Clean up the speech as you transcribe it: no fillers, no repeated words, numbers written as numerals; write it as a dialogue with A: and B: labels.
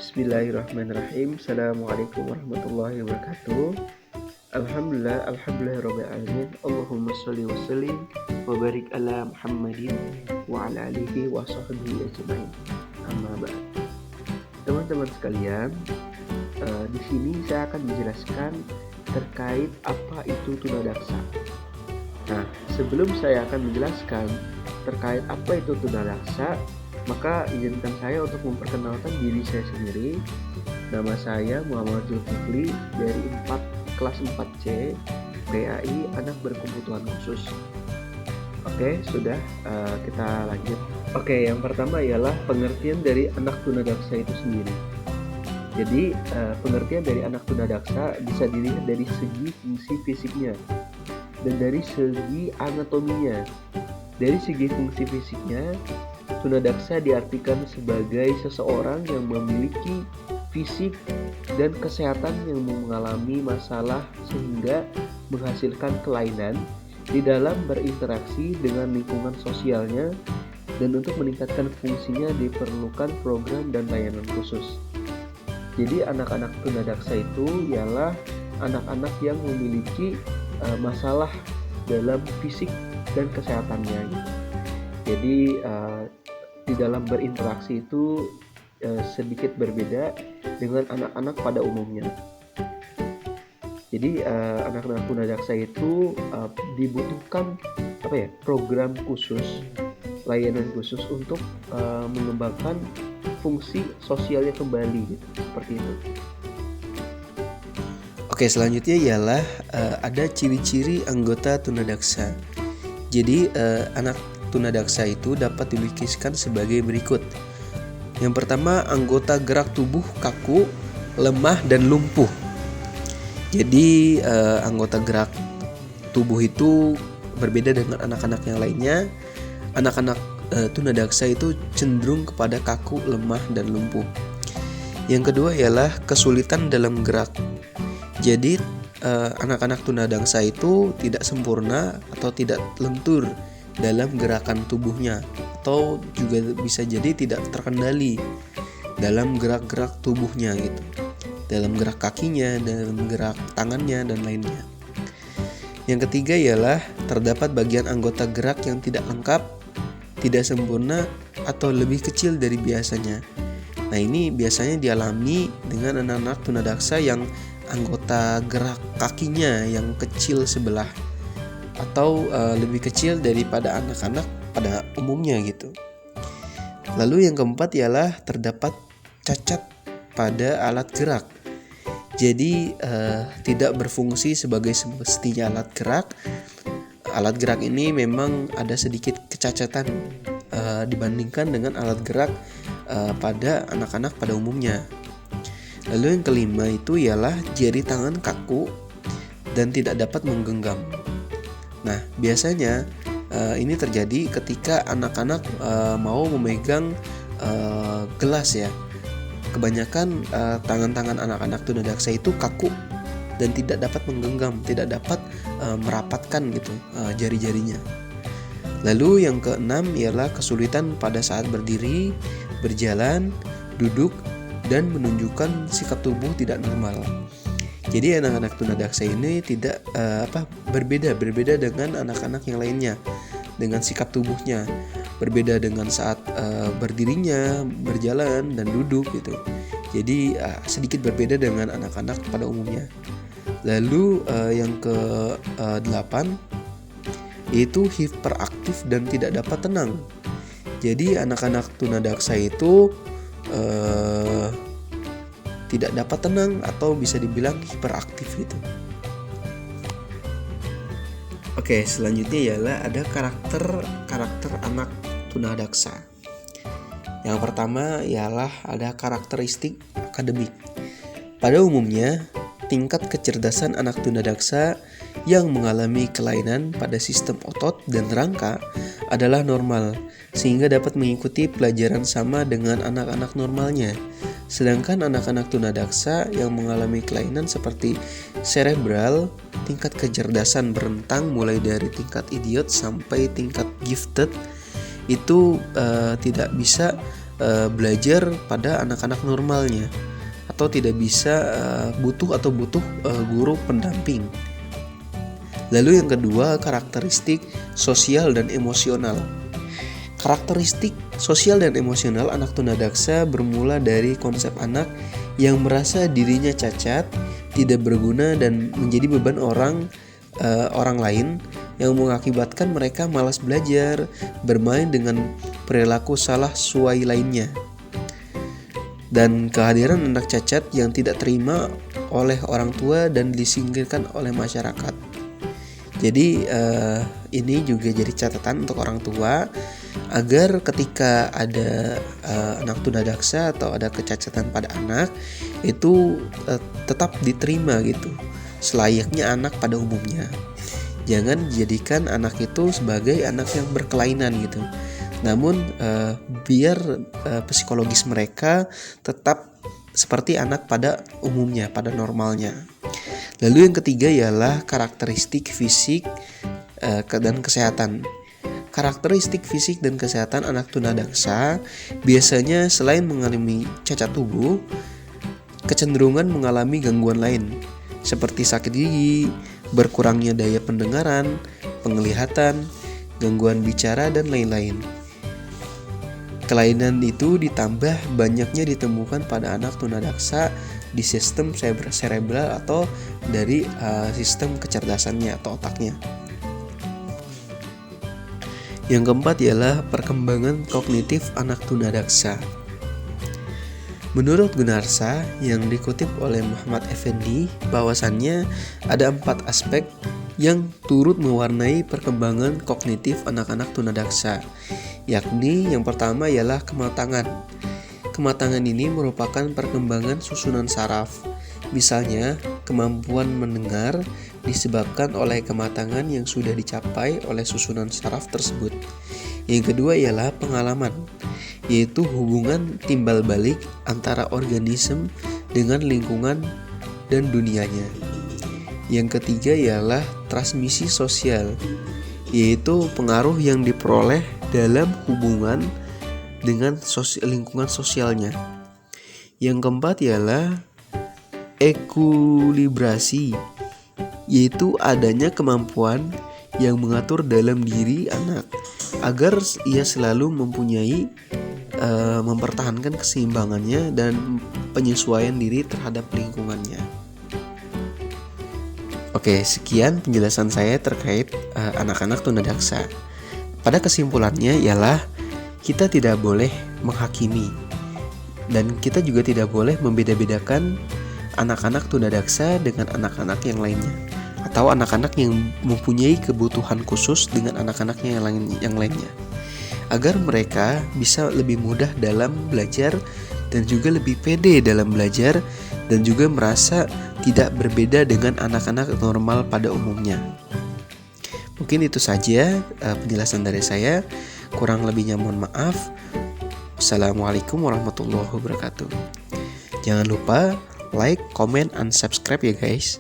A: Bismillahirrahmanirrahim. Assalamualaikum warahmatullahi wabarakatuh. Alhamdulillahirabbil alamin. Allahumma shalli wa sallim wa barik ala Muhammadin wa ala alihi wa sahbihi ajmain. Amma ba'd. Teman-teman sekalian, di sini saya akan menjelaskan terkait apa itu tunadaksa. Nah, sebelum saya akan menjelaskan terkait apa itu tunadaksa, maka izinkan saya untuk memperkenalkan diri saya sendiri. Nama saya Muhammad Zulkifli dari kelas 4C PAI Anak Berkebutuhan Khusus. Oke, sudah, kita lanjut. Oke, yang pertama ialah pengertian dari anak tunadaksa itu sendiri. Jadi, pengertian dari anak tunadaksa bisa dilihat dari segi fungsi fisiknya dan dari segi anatominya. Dari segi fungsi fisiknya, tunadaksa diartikan sebagai seseorang yang memiliki fisik dan kesehatan yang mengalami masalah sehingga menghasilkan kelainan di dalam berinteraksi dengan lingkungan sosialnya, dan untuk meningkatkan fungsinya diperlukan program dan layanan khusus. Jadi anak-anak tunadaksa itu ialah anak-anak yang memiliki masalah dalam fisik dan kesehatannya gitu. Jadi di dalam berinteraksi itu sedikit berbeda dengan anak-anak pada umumnya. Jadi anak-anak tunadaksa itu dibutuhkan program khusus, layanan khusus untuk mengembangkan fungsi sosialnya kembali gitu, seperti itu.
B: Oke, selanjutnya ialah ada ciri-ciri anggota tunadaksa. Jadi anak tunadaksa itu dapat dilukiskan sebagai berikut. Yang pertama, anggota gerak tubuh kaku, lemah, dan lumpuh. Jadi anggota gerak tubuh itu berbeda dengan anak-anak yang lainnya. Anak-anak tunadaksa itu cenderung kepada kaku, lemah, dan lumpuh. Yang kedua ialah kesulitan dalam gerak. Jadi anak-anak tunadaksa itu tidak sempurna atau tidak lentur dalam gerakan tubuhnya, atau juga bisa jadi tidak terkendali dalam gerak-gerak tubuhnya gitu, dalam gerak kakinya, dalam gerak tangannya, dan lainnya. Yang ketiga ialah terdapat bagian anggota gerak yang tidak lengkap, tidak sempurna, atau lebih kecil dari biasanya. Nah, ini biasanya dialami dengan anak-anak tunadaksa yang anggota gerak kakinya yang kecil sebelah, atau lebih kecil daripada anak-anak pada umumnya gitu. Lalu yang keempat ialah terdapat cacat pada alat gerak. Jadi tidak berfungsi sebagai semestinya alat gerak. Alat gerak ini memang ada sedikit kecacatan dibandingkan dengan alat gerak pada anak-anak pada umumnya. Lalu yang kelima itu ialah jari tangan kaku dan tidak dapat menggenggam. Nah, biasanya ini terjadi ketika anak-anak mau memegang gelas ya. Kebanyakan tangan-tangan anak-anak tunadaksa itu kaku dan tidak dapat menggenggam, tidak dapat merapatkan gitu jari-jarinya. Lalu yang keenam ialah kesulitan pada saat berdiri, berjalan, duduk, dan menunjukkan sikap tubuh tidak normal. Jadi anak-anak tunadaksa ini tidak berbeda dengan anak-anak yang lainnya dengan sikap tubuhnya, berbeda dengan saat berdirinya, berjalan, dan duduk gitu. Jadi sedikit berbeda dengan anak-anak pada umumnya. Lalu yang ke-8 yaitu hiperaktif dan tidak dapat tenang. Jadi anak-anak tunadaksa itu tidak dapat tenang atau bisa dibilang hiperaktif gitu. Oke, selanjutnya ialah ada karakter anak tunadaksa. Yang pertama ialah ada karakteristik akademik. Pada umumnya, tingkat kecerdasan anak tunadaksa yang mengalami kelainan pada sistem otot dan rangka adalah normal, sehingga dapat mengikuti pelajaran sama dengan anak-anak normalnya. Sedangkan anak-anak tunadaksa yang mengalami kelainan seperti cerebral, tingkat kecerdasan berentang mulai dari tingkat idiot sampai tingkat gifted, itu tidak bisa belajar pada anak-anak normalnya, atau tidak bisa butuh guru pendamping. Lalu yang kedua, karakteristik sosial dan emosional. Karakteristik sosial dan emosional anak tunadaksa bermula dari konsep anak yang merasa dirinya cacat, tidak berguna, dan menjadi beban orang lain, yang mengakibatkan mereka malas belajar, bermain dengan perilaku salah suai lainnya. Dan kehadiran anak cacat yang tidak terima oleh orang tua dan disingkirkan oleh masyarakat. Jadi ini juga jadi catatan untuk orang tua agar ketika ada anak tunadaksa atau ada kecacatan pada anak itu tetap diterima gitu, selayaknya anak pada umumnya. Jangan jadikan anak itu sebagai anak yang berkelainan gitu. Namun biar psikologis mereka tetap seperti anak pada umumnya, pada normalnya. Lalu yang ketiga ialah karakteristik fisik dan kesehatan. Karakteristik fisik dan kesehatan anak tunadaksa biasanya selain mengalami cacat tubuh, kecenderungan mengalami gangguan lain seperti sakit gigi, berkurangnya daya pendengaran, penglihatan, gangguan bicara, dan lain-lain. Kelainan itu ditambah banyaknya ditemukan pada anak tunadaksa di sistem cerebral atau dari sistem kecerdasannya atau otaknya. Yang keempat ialah perkembangan kognitif anak tunadaksa. Menurut Gunarsa yang dikutip oleh Muhammad Effendi, bahwasannya ada 4 aspek yang turut mewarnai perkembangan kognitif anak-anak tunadaksa, yakni yang pertama ialah kematangan. Kematangan ini merupakan perkembangan susunan saraf. Misalnya, kemampuan mendengar disebabkan oleh kematangan yang sudah dicapai oleh susunan saraf tersebut. Yang kedua ialah pengalaman, yaitu hubungan timbal balik antara organisme dengan lingkungan dan dunianya. Yang ketiga ialah transmisi sosial, yaitu pengaruh yang diperoleh dalam hubungan dengan lingkungan sosialnya. Yang keempat ialah ekulibrasi, yaitu adanya kemampuan yang mengatur dalam diri anak agar ia selalu mempertahankan keseimbangannya dan penyesuaian diri terhadap lingkungannya. Oke, sekian penjelasan saya terkait anak-anak tunadaksa. Pada kesimpulannya ialah kita tidak boleh menghakimi dan kita juga tidak boleh membeda-bedakan anak-anak tunadaksa dengan anak-anak yang lainnya, atau anak-anak yang mempunyai kebutuhan khusus dengan anak-anaknya yang lainnya, agar mereka bisa lebih mudah dalam belajar dan juga lebih pede dalam belajar dan juga merasa tidak berbeda dengan anak-anak normal pada umumnya. Mungkin itu saja penjelasan dari saya. Kurang lebihnya mohon maaf. Assalamualaikum warahmatullahi wabarakatuh. Jangan lupa like, comment, and subscribe ya guys.